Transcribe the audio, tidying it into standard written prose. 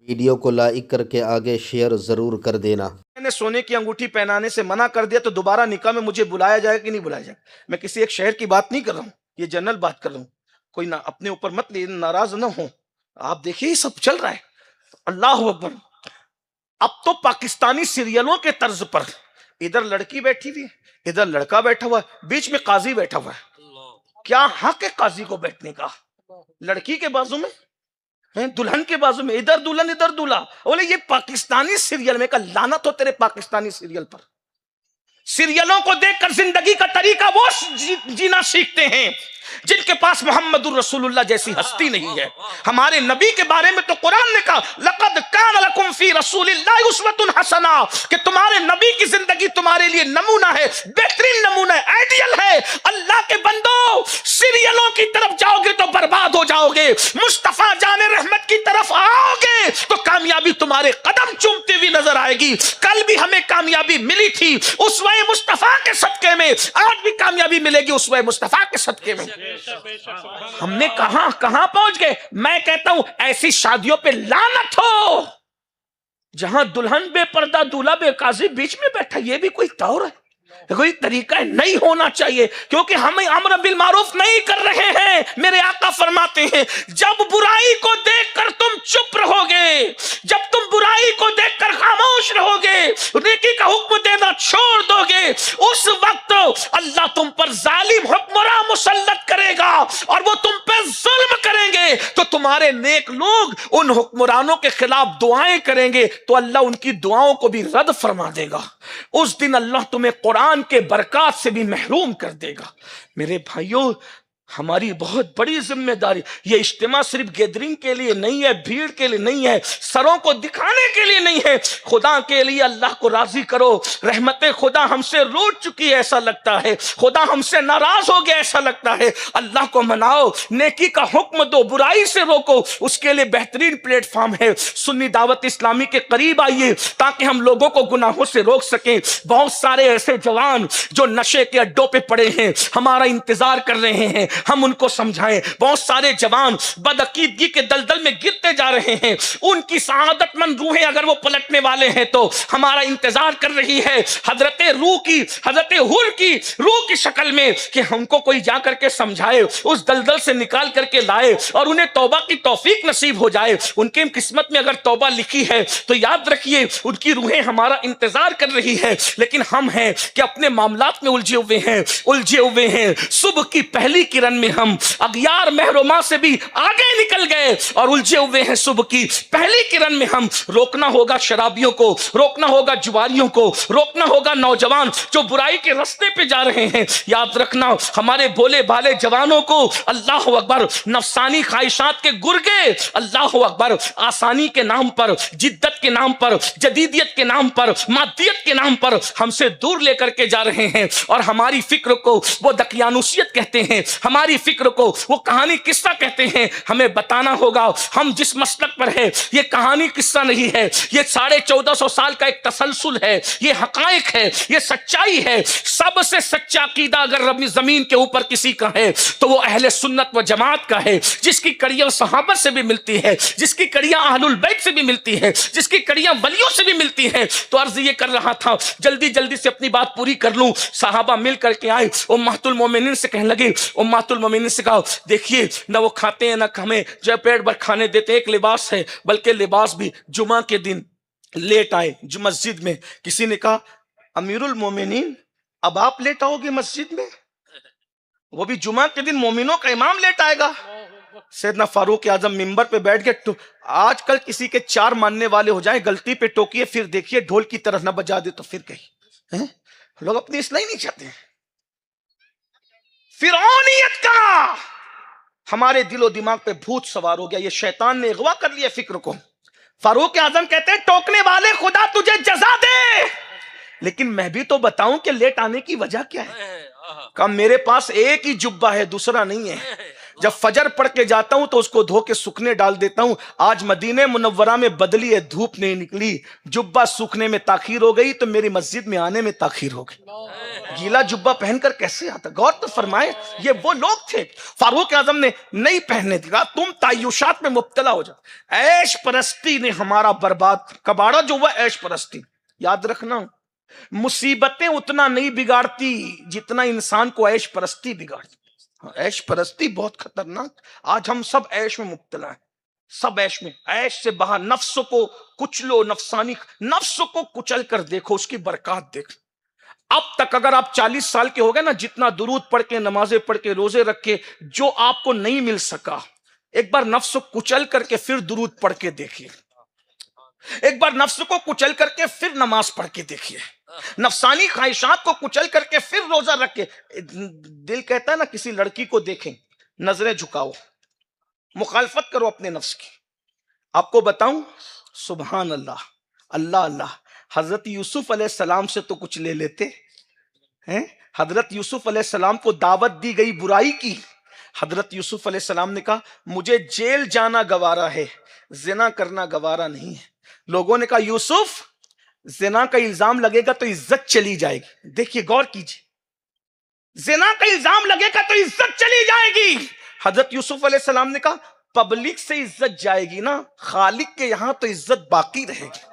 Video کو like کر کے آگے شیئر ضرور کر دینا۔ میں نے سونے کی انگوٹھی پہنانے سے منع کر دیا تو دوبارہ نکاح میں مجھے بلایا جائے کہ نہیں بلایا جائے؟ میں کسی ایک شہر کی بات نہیں کر رہا ہوں، یہ جنرل بات کر رہا ہوں، کوئی نہ اپنے اوپر مت ناراض نہ ہو۔ آپ دیکھیے یہ سب چل رہا ہے، اللہ اکبر۔ اب تو پاکستانی سیریلوں کے طرز پر ادھر لڑکی بیٹھی ہوئی ہے، ادھر لڑکا بیٹھا ہوا ہے، بیچ میں قاضی بیٹھا ہوا ہے۔ کیا حق ہے قاضی کو بیٹھنے کا؟ لڑکی کے بازو میں، دلہن کے بازو میں، ادھر دلہن ادھر دلہا۔ بولے یہ پاکستانی سیریل میں کا لعنت ہو تیرے پاکستانی سیریل پر۔ سیریلوں کو دیکھ کر زندگی کا طریقہ وہ جینا سیکھتے ہیں جن کے پاس محمد الرسول اللہ جیسی ہستی نہیں ہے۔ ہمارے نبی کے بارے میں تو قرآن نے کہا لَقَدْ كَانَ لَكُمْ فِي رَسُولِ اللَّهِ أُسْوَةٌ حَسَنَةٌ، کہ تمہارے نبی کی زندگی تمہارے لیے نمونہ ہے، بہترین نمونہ ہے، آئیڈیل ہے۔ اللہ کے بندو سیریلوں کی طرف جاؤ گے تو برباد ہو جاؤ گے، مصطفیٰ جان رحمت کی طرف آؤ گے تو کامیابی تمہارے قدم چومتی ہوئی نظر آئے گی۔ کل بھی ہمیں کامیابی ملی تھی اسوہ مصطفیٰ کے صدقے میں، آج بھی کامیابی ملے گی اسوہ مصطفیٰ کے صدقے میں۔ ہم نے کہاں پہنچ گئے؟ میں کہتا ہوں ایسی شادیوں پہ لعنت ہو جہاں دلہن بے پردہ دولہا بے قاضی بیچ میں بیٹھا۔ یہ بھی کوئی طور ہے؟ کوئی طریقہ نہیں ہونا چاہیے، کیونکہ ہم امر بالمعروف نہیں کر رہے ہیں۔ میرے آقا فرماتے ہیں جب برائی کو دیکھ کر تم چپ رہو گے، جب تم برائی کو دیکھ کر خاموش رہو گے، نیکی کا حکم دینا چھوڑ دو گے، اس وقت اللہ تم پر ظالم حکمراں مسلط کرے گا اور وہ تم پہ ظلم کریں گے، تو تمہارے نیک لوگ ان حکمرانوں کے خلاف دعائیں کریں گے تو اللہ ان کی دعاؤں کو بھی رد فرما دے گا۔ اس دن اللہ تمہیں قرآن کے برکات سے بھی محروم کر دے گا۔ میرے بھائیوں ہماری بہت بڑی ذمہ داری، یہ اجتماع صرف گیدرنگ کے لیے نہیں ہے، بھیڑ کے لیے نہیں ہے، سروں کو دکھانے کے لیے نہیں ہے۔ خدا کے لیے اللہ کو راضی کرو۔ رحمت خدا ہم سے روٹ چکی ہے ایسا لگتا ہے، خدا ہم سے ناراض ہو گیا ایسا لگتا ہے۔ اللہ کو مناؤ، نیکی کا حکم دو، برائی سے روکو۔ اس کے لیے بہترین پلیٹ فارم ہے سنی دعوت اسلامی کے قریب آئیے تاکہ ہم لوگوں کو گناہوں سے روک سکیں۔ بہت سارے ایسے جوان جو نشے کے اڈوں پہ پڑے ہیں ہمارا انتظار کر رہے ہیں، ہم ان کو سمجھائیں۔ بہت سارے جوان بدعقیدگی کے دلدل میں گرتے جا رہے ہیں، ان کی سعادت مند روحیں اگر وہ پلٹنے والے ہیں تو ہمارا انتظار کر رہی ہے حضرت روح کی، حضرت حر کی روح کی شکل میں کہ ہم کو کوئی جا کر کے سمجھائے، اس دلدل سے نکال کر کے لائے اور انہیں توبہ کی توفیق نصیب ہو جائے۔ ان کی قسمت میں اگر توبہ لکھی ہے تو یاد رکھیے ان کی روحیں ہمارا انتظار کر رہی ہے، لیکن ہم ہیں کہ اپنے معاملات میں الجھے ہوئے ہیں۔ صبح کی پہلی کرن میں ہم اغیار محرومہ سے بھی آگے نکل گئے اور الجھے ہوئے ہیں۔ صبح کی پہلی کرن میں ہم روکنا ہوگا شرابیوں کو، روکنا ہوگا جواریوں کو، روکنا ہوگا نوجوان جو برائی کے رستے پہ جا رہے ہیں۔ یاد رکھنا ہمارے بولے بالے جوانوں کو اللہ اکبر نفسانی خواہشات کے گرگے اللہ اکبر آسانی کے نام پر، جدت کے نام پر، جدیدیت کے نام پر، مادیت کے نام پر ہم سے دور لے کر کے جا رہے ہیں، اور ہماری فکر کو وہ دقیانوسیت کہتے ہیں، ہماری فکر کو وہ کہانی قصہ کہتے ہیں۔ ہمیں بتانا ہوگا ہم جس مسلک پر ہے یہ کہانی قصہ نہیں ہے، یہ 1450 سال کا ایک تسلسل ہے، یہ حقائق ہے، یہ سچائی ہے۔ سب سے سچا عقیدہ اگر ربی زمین کے اوپر کسی کا ہے تو وہ اہل سنت و جماعت کا ہے، جس کی کڑیاں صحابہ سے بھی ملتی ہے، جس کی کڑیاں اہل البیت سے بھی ملتی ہے، جس کی کڑیاں ولیوں سے بھی ملتی ہیں۔ تو عرض یہ کر رہا تھا جلدی سے اپنی بات پوری کر لوں۔ صحابہ مل کر کے آئے، امہات المومنین سے کہنے لگے، امہات المومنین سے کہا دیکھیے نہ وہ کھاتے ہیں نہ ہمیں جو پیٹ بھر کھانے دیتے، ایک لباس ہے، بلکہ لباس بھی جمعہ کے دن لیٹ آئے جو مسجد میں۔ کسی نے کہا امیر المومنین اب آپ لیٹ آؤ گے مسجد میں؟ وہ بھی جمعہ کے دن مومنوں کا امام لیٹ آئے گا؟ سیدنا فاروق اعظم ممبر پہ بیٹھ گئے۔ آج کل کسی کے 4 ماننے والے ہو جائیں، غلطی پہ ٹوکیے پھر دیکھیے ڈھول کی طرح نہ بجا دے تو پھر کہیں لوگ اپنی اصلاح نہیں چاہتے ہیں۔ فرعونیت کا ہمارے دل و دماغ پہ بھوت سوار ہو گیا، یہ شیطان نے اغوا کر لیا فکر کو۔ فاروق اعظم کہتے ہیں ٹوکنے والے خدا تجھے جزا دے، لیکن میں بھی تو بتاؤں کہ لیٹ آنے کی وجہ کیا ہے۔ کہا میرے پاس ایک ہی جبہ ہے، دوسرا نہیں ہے۔ جب فجر پڑھ کے جاتا ہوں تو اس کو دھو کے سوکھنے ڈال دیتا ہوں. آج مدینہ منورہ میں بدلی ہے، دھوپ نہیں نکلی، جبہ سوکھنے میں تاخیر ہو گئی تو میری مسجد میں آنے میں تاخیر ہو گئی. گیلا جبہ پہن کر کیسے آتا؟ غور تو فرمائے، یہ وہ لوگ تھے. فاروق اعظم نے نہیں پہننے دیا، تم تعیشات میں مبتلا ہو جاؤ. عیش پرستی نے ہمارا برباد کباڑا جو ہوا عیش پرستی. یاد رکھنا، مصیبتیں اتنا نہیں بگاڑتی جتنا انسان کو عیش پرستی بگاڑتی. عیش پرستی بہت خطرناک. آج ہم سب عیش میں مبتلا ہیں، سب عیش میں. عیش سے باہر نفس کو کچلو، نفسانی نفس کو کچل کر دیکھو، اس کی برکات دیکھ. اب تک اگر آپ 40 سال کے ہو گئے نا، جتنا درود پڑھ کے، نمازیں پڑھ کے، روزے رکھ کے جو آپ کو نہیں مل سکا، ایک بار نفس کو کچل کر کے پھر درود پڑھ کے دیکھیے. ایک بار نفس کو کچل کر کے پھر نماز پڑھ کے دیکھیے. نفسانی خواہشات کو کچل کر کے پھر روزہ رکھ کے. دل کہتا ہے نا کسی لڑکی کو دیکھیں، نظریں جھکاؤ، مخالفت کرو اپنے نفس کی. آپ کو بتاؤں، سبحان اللہ، اللہ اللہ، حضرت یوسف علیہ السلام سے تو کچھ لے لیتے ہیں. حضرت یوسف علیہ السلام کو دعوت دی گئی برائی کی. حضرت یوسف علیہ السلام نے کہا مجھے جیل جانا گوارا ہے، زنا کرنا گوارا نہیں ہے. لوگوں نے کہا یوسف زنا کا الزام لگے گا تو عزت چلی جائے گی. دیکھیے غور کیجیے، زنا کا الزام لگے گا تو عزت چلی جائے گی. حضرت یوسف علیہ السلام نے کہا پبلک سے عزت جائے گی نا، خالق کے یہاں تو عزت باقی رہے گی.